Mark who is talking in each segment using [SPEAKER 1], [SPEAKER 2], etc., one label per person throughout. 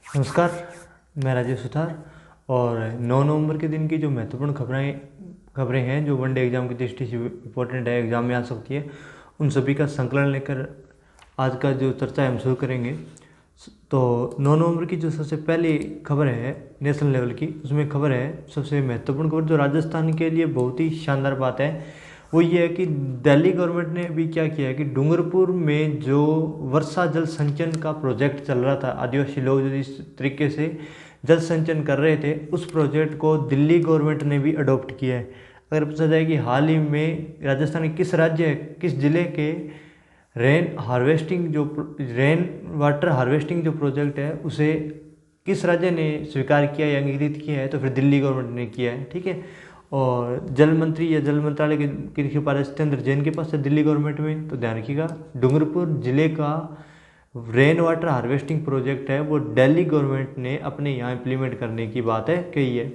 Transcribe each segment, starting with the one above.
[SPEAKER 1] नमस्कार। मैं राजेश सुथार। और 9 नवंबर के दिन की जो महत्वपूर्ण खबरें हैं जो वनडे एग्ज़ाम की दृष्टि से इम्पोर्टेंट है, एग्ज़ाम में आ सकती है, उन सभी का संकलन लेकर आज का जो चर्चा है हम शुरू करेंगे। तो 9 नवंबर की जो सबसे पहली खबर है नेशनल लेवल की, उसमें खबर है, सबसे महत्वपूर्ण खबर जो राजस्थान के लिए बहुत ही शानदार बात है, वो ये है कि दिल्ली गवर्नमेंट ने अभी क्या किया है कि डूंगरपुर में जो वर्षा जल संचयन का प्रोजेक्ट चल रहा था, आदिवासी लोग जो इस तरीके से जल संचयन कर रहे थे, उस प्रोजेक्ट को दिल्ली गवर्नमेंट ने भी अडॉप्ट किया है। अगर पूछा जाए कि हाल ही में राजस्थान के किस राज्य, किस जिले के रेन वाटर हार्वेस्टिंग जो प्रोजेक्ट है उसे किस राज्य ने स्वीकार किया या अंगीकृत किया है, तो फिर दिल्ली गवर्नमेंट ने किया है। ठीक है। और जल मंत्री या जल मंत्रालय के कृषि सत्येंद्र जैन के पास है दिल्ली गवर्नमेंट में। तो ध्यान रखिएगा, डूंगरपुर जिले का रेन वाटर हार्वेस्टिंग प्रोजेक्ट है वो दिल्ली गवर्नमेंट ने अपने यहाँ इम्प्लीमेंट करने की बात है कही है।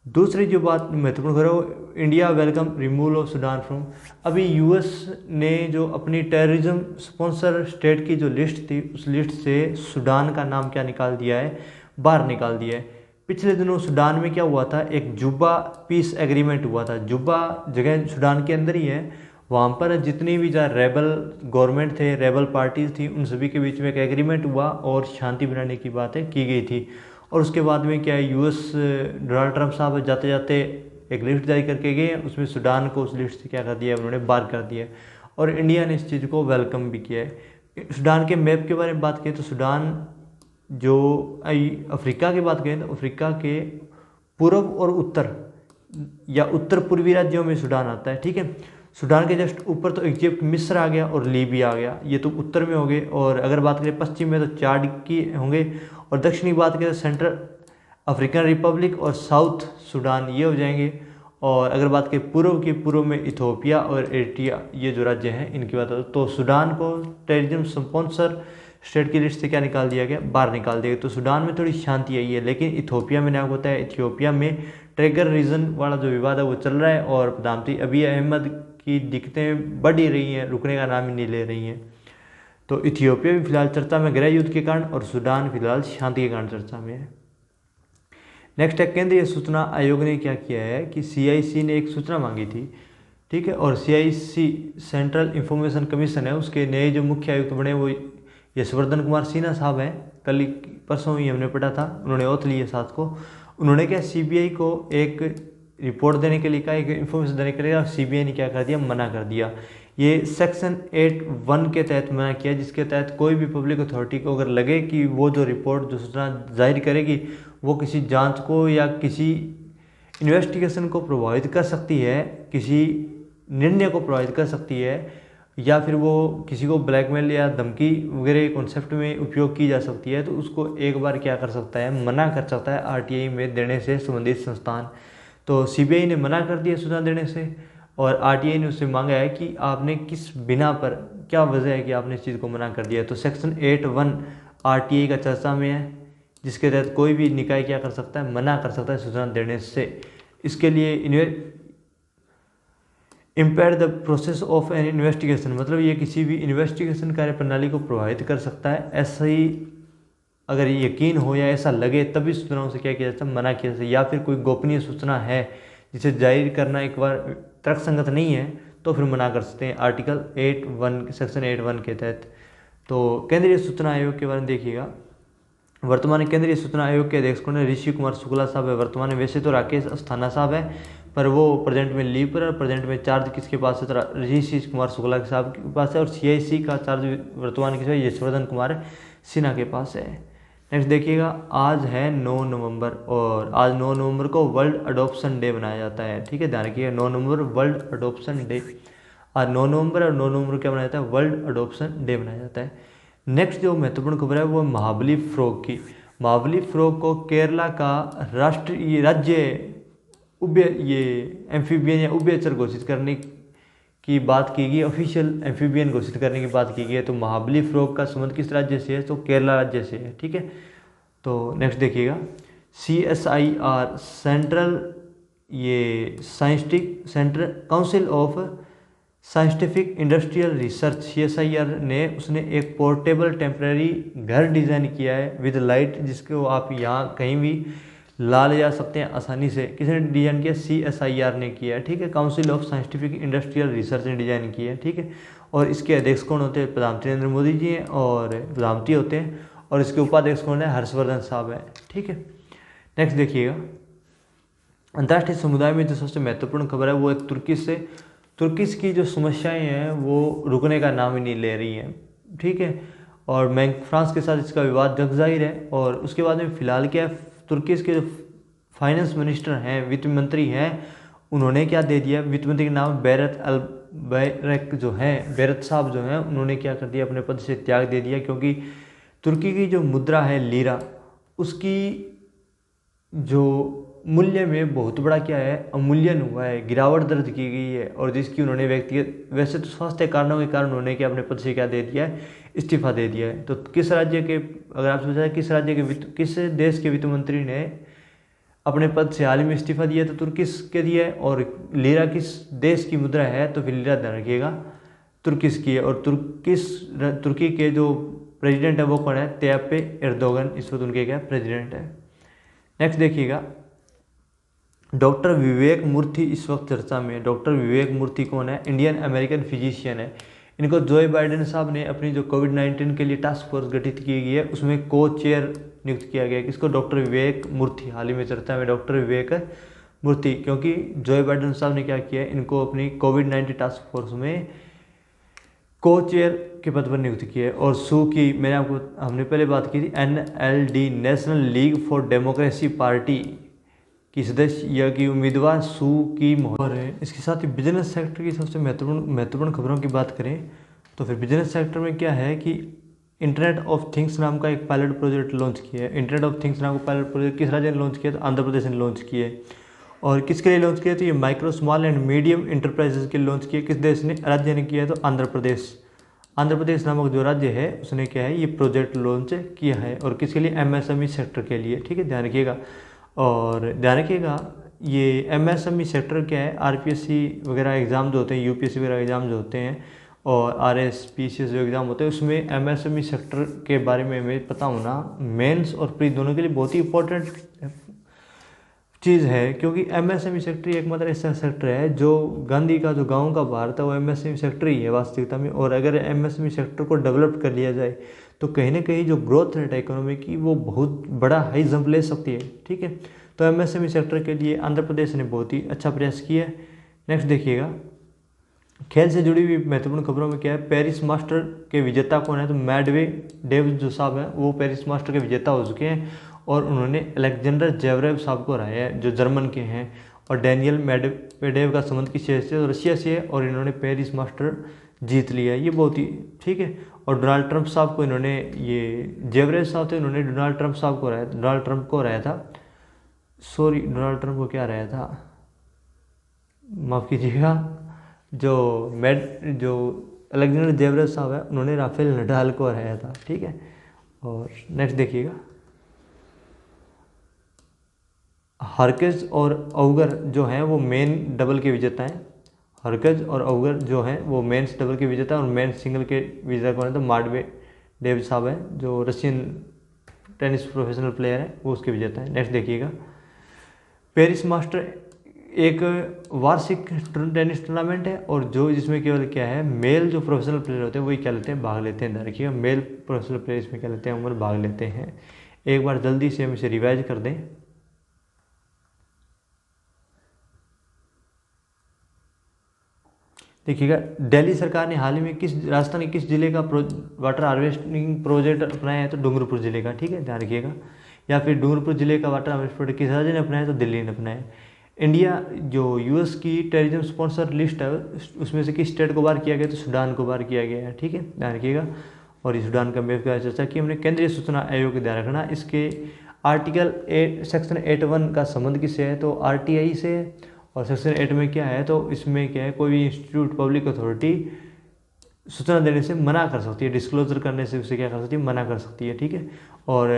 [SPEAKER 1] दूसरी जो बात महत्वपूर्ण है वो India welcome removal of Sudan from. अभी यूएस ने जो अपनी टेररिज्म स्पॉन्सर स्टेट की जो लिस्ट थी, उस लिस्ट से सूडान का नाम क्या निकाल दिया है, बाहर निकाल दिया है। पिछले दिनों सूडान में क्या हुआ था, एक जुब्बा पीस एग्रीमेंट हुआ था। जुब्बा जगह सूडान के अंदर ही है, वहाँ पर जितनी भी जहाँ रेबल गवर्नमेंट थे, रेबल पार्टीज थी, उन सभी के बीच में एक एग्रीमेंट हुआ और शांति बनाने की बातें की गई थी। और उसके बाद में क्या है, यूएस डोनाल्ड ट्रंप साहब जाते जाते एक लिस्ट जारी करके गए, उसमें सूडान को उस लिस्ट से क्या कर दिया, उन्होंने बाहर कर दिया। और इंडिया ने इस चीज़ को वेलकम भी किया है। सूडान के मैप के बारे में बात करें तो सूडान जो अफ्रीका की बात करें तो अफ्रीका के पूर्व और उत्तर या उत्तर पूर्वी राज्यों में सूडान आता है। ठीक है। सूडान के जस्ट ऊपर तो इजिप्ट, मिस्र आ गया और लीबिया आ गया, ये तो उत्तर में हो गए। और अगर बात करें पश्चिम में तो चाड की होंगे, और दक्षिणी बात करें तो सेंट्रल अफ्रीकन रिपब्लिक और साउथ सूडान, ये हो जाएंगे। और अगर बात करें पूर्व की, पूर्व में इथोपिया और एरिट्रिया, ये जो राज्य हैं इनकी बात हो तो सूडान को टेररिज्म स्पॉन्सर स्टेट की लिस्ट से क्या निकाल दिया गया, बाहर निकाल दिया गया। तो सूडान में थोड़ी शांति आई है, लेकिन इथोपिया में क्या होता है, इथियोपिया में ट्रैगर रीजन वाला जो विवाद है वो चल रहा है, और प्रधानमंत्री अबी अहमद की दिक्कतें बढ़ ही रही हैं, रुकने का नाम ही नहीं ले रही हैं। तो इथियोपिया भी फिलहाल चर्चा में गृह युद्ध के कारण, और सूडान फिलहाल शांति के कारण चर्चा में है। नेक्स्ट है, केंद्रीय सूचना आयोग ने क्या किया है कि सीआईसी ने एक सूचना मांगी थी। ठीक है। और सीआईसी सेंट्रल इंफॉर्मेशन कमीशन है, उसके नए जो मुख्य आयुक्त बने वो यशवर्धन कुमार सिन्हा साहब हैं। कल ही परसों ही हमने पढ़ा था, उन्होंने ओथ ली है साथ को। उन्होंने क्या सीबीआई को एक रिपोर्ट देने के लिए कहा, एक इन्फॉर्मेशन देने के लिए, और सीबीआई ने क्या कर दिया, मना कर दिया। ये सेक्शन 8(1) के तहत मना किया, जिसके तहत कोई भी पब्लिक अथॉरिटी को अगर लगे कि वो जो रिपोर्ट, जो सूचना जाहिर करेगी, वो किसी जांच को या किसी इन्वेस्टिगेशन को प्रभावित कर सकती है, किसी निर्णय को प्रभावित कर सकती है, या फिर वो किसी को ब्लैकमेल या धमकी वगैरह कॉन्सेप्ट में उपयोग की जा सकती है, तो उसको एक बार क्या कर सकता है, मना कर सकता है आरटीआई में देने से संबंधित संस्थान। तो सीबीआई ने मना कर दिया सूचना देने से, और आरटीआई ने उससे मांगा है कि आपने किस बिना पर, क्या वजह है कि आपने इस चीज़ को मना कर दिया। तो सेक्शन 8(1) आरटीआई का चर्चा में है, जिसके तहत कोई भी निकाय क्या कर सकता है, मना कर सकता है सूचना देने से। इसके लिए impair the process of N investigation, मतलब ये किसी भी इन्वेस्टिगेशन कार्य प्रणाली को प्रभावित कर सकता है। ऐसा ही अगर यकीन हो या ऐसा लगे तभी सूचनाओं से क्या किया जाता है, मना किया जाता है। या फिर कोई गोपनीय सूचना है जिसे जाहिर करना एक बार तर्कसंगत नहीं है, तो फिर मना कर सकते हैं आर्टिकल 8(1) सेक्शन 8(1) के तहत। तो केंद्रीय सूचना आयोग के बारे में देखिएगा। वर्तमान केंद्रीय सूचना आयोग के अध्यक्ष कौन है, ऋषि कुमार शुक्ला साहब है वर्तमान में। वैसे तो राकेश अस्थाना साहब है, पर वो प्रेजेंट में लीव पर है। प्रेजेंट में चार्ज किसके पास है, तो ऋषि कुमार शुक्ला के साहब के पास है। और सीआईसी का चार्ज वर्तमान किसका है, यशवर्धन कुमार सिन्हा के पास है। नेक्स्ट देखिएगा, आज है 9 नवंबर, और आज 9 नवंबर को वर्ल्ड अडॉप्शन डे मनाया जाता है। ठीक है, ध्यान रखिएगा, 9 नवंबर वर्ल्ड अडॉप्शन डे। आज 9 नवंबर, और 9 नवंबर क्या मनाया जाता है, वर्ल्ड अडॉप्शन डे मनाया जाता है। नेक्स्ट जो महत्वपूर्ण खबर है वो महाबली फ्रॉग की। महाबली फ्रॉग को केरला का राष्ट्रीय राज्य एम्फीबियन या उभयचर घोषित करने की बात की गई, ऑफिशियल एम्फीबियन घोषित करने की बात की गई है। तो महाबली फ्रॉग का संबंध किस राज्य से है, तो केरला राज्य से है। ठीक है। तो नेक्स्ट देखिएगा, CSIR सेंट्रल, ये scientific centre council of scientific industrial research CSIR ने उसने एक पोर्टेबल टेम्परेरी घर डिज़ाइन किया है विद लाइट, जिसको आप यहाँ कहीं भी ला ले जा सकते हैं आसानी से। किसने डिज़ाइन किया? CSIR ने किया है, ठीक है। Council of scientific industrial research ने डिज़ाइन किया है, ठीक है। और इसके अध्यक्ष कौन होते हैं? प्रधानमंत्री नरेंद्र मोदी जी हैं और प्रधानमंत्री होते हैं। और इसके उपाध्यक्ष कौन है? हर्षवर्धन साहब है, ठीक है। नेक्स्ट देखिएगा, अंतर्राष्ट्रीय समुदाय में जो सबसे महत्वपूर्ण खबर है वो एक तुर्किश की जो समस्याएं हैं वो रुकने का नाम ही नहीं ले रही हैं, ठीक है। और फ्रांस के साथ इसका विवाद जग जाहिर है। और उसके बाद में फिलहाल क्या है, तुर्किश के जो फाइनेंस मिनिस्टर हैं, वित्त मंत्री हैं, उन्होंने क्या दे दिया, वित्त मंत्री का नाम बेरत अल्बैरक जो हैं, बेरत साहब जो हैं, उन्होंने क्या कर दिया, अपने पद से त्याग दे दिया। क्योंकि तुर्की की जो मुद्रा है लीरा, उसकी जो मूल्य में बहुत बड़ा क्या है, अवमूल्यन हुआ है, गिरावट दर्ज की गई है। और जिसकी उन्होंने व्यक्तिगत वैसे तो स्वास्थ्य कारणों के कारण उन्होंने क्या अपने पद से क्या दे दिया है, इस्तीफा दे दिया है। तो किस राज्य के, अगर आप सोचा किस राज्य के किस देश के वित्त मंत्री ने अपने पद से हाल ही में इस्तीफा दिया, तो तुर्किश के दिया है। और लीरा किस देश की मुद्रा है, तो फिर लीरा ध्यान रखिएगा तुर्किश की है। और तुर्की के जो प्रेसिडेंट है वो कौन है? तैयप एर्दोगन इस वक्त उनके क्या प्रेसिडेंट है। नेक्स्ट देखिएगा, डॉक्टर विवेक मूर्ति इस वक्त चर्चा में है। डॉक्टर विवेक मूर्ति कौन है? इंडियन अमेरिकन फिजिशियन है। इनको जो बाइडेन साहब ने अपनी जो कोविड-19 के लिए टास्क फोर्स गठित की गई है उसमें को चेयर नियुक्त किया गया है। किसको? डॉक्टर विवेक मूर्ति। हाल ही में चर्चा में डॉक्टर विवेक मूर्ति, क्योंकि जो बाइडेन साहब ने क्या किया है, इनको अपनी कोविड-19 टास्क फोर्स में को चेयर के पद पर नियुक्त किया है। और सू की हमने पहले बात की थी, NLD national league for democracy party की सदस्य या की उम्मीदवार सू की मोहर है। इसके साथ ही बिजनेस सेक्टर की सबसे महत्वपूर्ण खबरों की बात करें तो फिर बिजनेस सेक्टर में क्या है कि इंटरनेट ऑफ थिंग्स नाम का एक पायलट प्रोजेक्ट लॉन्च किया है। इंटरनेट ऑफ थिंग्स नाम का पायलट प्रोजेक्ट किस राज्य ने लॉन्च किया? तो आंध्र प्रदेश ने लॉन्च किया है। और किसके लिए लॉन्च किया? तो ये micro small and medium enterprises के लिए लॉन्च किया। किस देश ने? राज्य ने किया है, तो आंध्र प्रदेश नामक जो राज्य है उसने क्या है, ये प्रोजेक्ट लॉन्च किया है। और किसके लिए? MSME सेक्टर के लिए, ठीक है, ध्यान रखिएगा। और ध्यान रखिएगा ये MSME सेक्टर क्या है, RPSC वगैरह एग्ज़ाम जो होते हैं, UPSC वगैरह एग्ज़ाम जो होते हैं और RS PCS जो एग्ज़ाम होते हैं उसमें MSME सेक्टर के बारे में हमें पता होना मेंस और प्री दोनों के लिए बहुत ही इंपॉर्टेंट चीज़ है। क्योंकि MSME सेक्टर एकमात्र ऐसा सेक्टर है जो गांधी का जो गाँव का भारत है वो MSME सेक्टर ही है वास्तविकता में। और अगर MSME सेक्टर को डेवलप कर लिया जाए तो कहीं ना कहीं जो ग्रोथ रेट है इकोनॉमी की वो बहुत बड़ा हाई जंप ले सकती है, ठीक है। तो MSME सेक्टर के लिए आंध्र प्रदेश ने बहुत ही अच्छा प्रयास किया है। नेक्स्ट देखिएगा, खेल से जुड़ी हुई महत्वपूर्ण खबरों में क्या है, पेरिस मास्टर के विजेता कौन है? तो मेडवेडेव जो साहब हैं वो पेरिस मास्टर के विजेता हो चुके हैं। और उन्होंने अलेक्जेंडर जेवरेव साहब को हराया है जो जर्मन के हैं। और डैनियल मेडवेडेव का संबंध किससे है? तो रशिया से है। और इन्होंने पेरिस मास्टर जीत लिया है, ये बहुत ही ठीक है। और डोनाल्ड ट्रंप साहब को इन्होंने, ये जेवरेव साहब थे, इन्होंने डोनाल्ड ट्रंप को हराया था। सॉरी, डोनाल्ड ट्रंप को क्या हराया था, माफ़ कीजिएगा, जो अलेक्जेंडर जेवरेव साहब है उन्होंने राफेल नडाल को हराया था, ठीक है। और नेक्स्ट देखिएगा, हरकेज और अवगर जो हैं वो मेन डबल के विजेता हैं। हरकेज और अवगर जो हैं वो मेंस डबल के विजेता और मेंस सिंगल के विजेता कौन है? तो मेडवेडेव साहब है जो रशियन टेनिस प्रोफेशनल प्लेयर है, वो उसके विजेता है। नेक्स्ट देखिएगा, पेरिस मास्टर एक वार्षिक टेनिस टूर्नामेंट है और जो जिसमें केवल क्या है, मेल जो प्रोफेशनल प्लेयर होते हैं वही क्या लेते हैं, भाग लेते हैं। ध्यान रखिएगा, मेल प्रोफेशनल प्लेयर इसमें क्या लेते हैं, उम्र भाग लेते हैं। एक बार जल्दी से हम इसे रिवाइज कर दें। देखिएगा, दिल्ली सरकार ने हाल ही में राजस्थान के किस जिले का वाटर हार्वेस्टिंग प्रोजेक्ट अपनाया है? तो डूंगरपुर जिले का, ठीक है, ध्यान रखिएगा। या फिर डूंगरपुर जिले का वाटर हार्वेस्ट प्रोजेक्ट किस राज्य ने अपनाया? तो दिल्ली ने अपनाया। इंडिया जो US की टेररिज्म स्पॉन्सर लिस्ट है उसमें से किस स्टेट को बाहर किया गया? तो सूडान को बाहर किया गया है, ठीक है, ध्यान रखिएगा। और इस सूडान का मैप का चर्चा की हमने। केंद्रीय सूचना आयोग का ध्यान रखना, इसके आर्टिकल 8 सेक्शन 8(1) का संबंध किससे है? तो RTI से है। और सेक्शन 8 में क्या है, तो इसमें क्या है, कोई भी इंस्टीट्यूट पब्लिक अथॉरिटी सूचना देने से मना कर सकती है, डिस्क्लोजर करने से उसे क्या कर सकती है, मना कर सकती है, ठीक है। और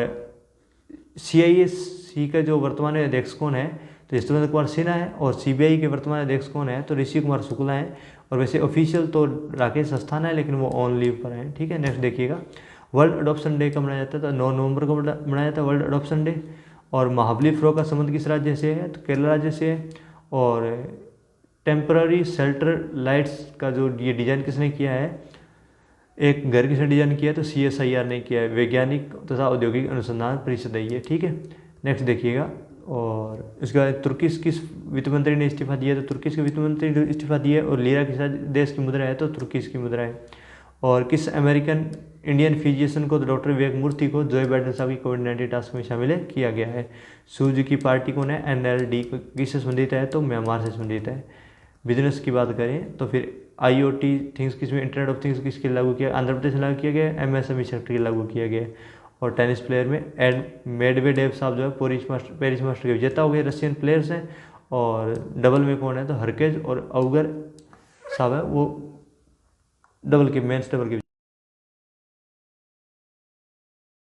[SPEAKER 1] CISC का जो वर्तमान अध्यक्ष कौन है? तो यशवंत कुमार सिन्हा है। और CBI के वर्तमान अध्यक्ष कौन है, तो ऋषि कुमार शुक्ला है। और वैसे ऑफिशियल तो राकेश अस्थाना है, लेकिन वो ऑन लीव पर है, ठीक है। नेक्स्ट देखिएगा, वर्ल्ड अडॉप्शन डे कब मनाया जाता है, तो 9 नवंबर को मनाया जाता है वर्ल्ड अडॉप्शन डे। और महाबली फ्लो का संबंध किस राज्य से है, तो केरल राज्य से है। और टेम्पररी शेल्टर लाइट्स का जो ये डिज़ाइन किसने किया है, एक घर किसने डिजाइन किया है, तो CSIR ने किया है, वैज्ञानिक तथा औद्योगिक अनुसंधान परिषद है ये, ठीक है। नेक्स्ट देखिएगा, और इसके बाद तुर्किश किस वित्त मंत्री ने इस्तीफा दिया, तो तुर्किश के वित्त मंत्री ने इस्तीफा दिया है। और लीरा किस देश की मुद्रा है, तो तुर्किश की मुद्रा है। और किस अमेरिकन इंडियन फिजिशियन को, तो डॉक्टर विवेक मूर्ति को जो बाइडेन साहब की कोविड-19 टास्क में शामिल किया गया है। सूर्य की पार्टी कौन है, NLD किससे संबंधित है, तो म्यांमार से संबंधित है। बिजनेस की बात करें तो फिर IoT थिंग्स किसमें, इंटरनेट ऑफ थिंग्स किसके लागू किया, आंध्र प्रदेश में लागू किया गया, MSME सेक्टर के लागू किया गया। और टेनिस प्लेयर में मेडवेडेव साहब जो है पेरिस मास्टर के विजेता हो गए, रशियन प्लेयर्स हैं। और डबल में कौन है, तो हरकेज और अवगर साहब है, वो डबल के मेंस डबल के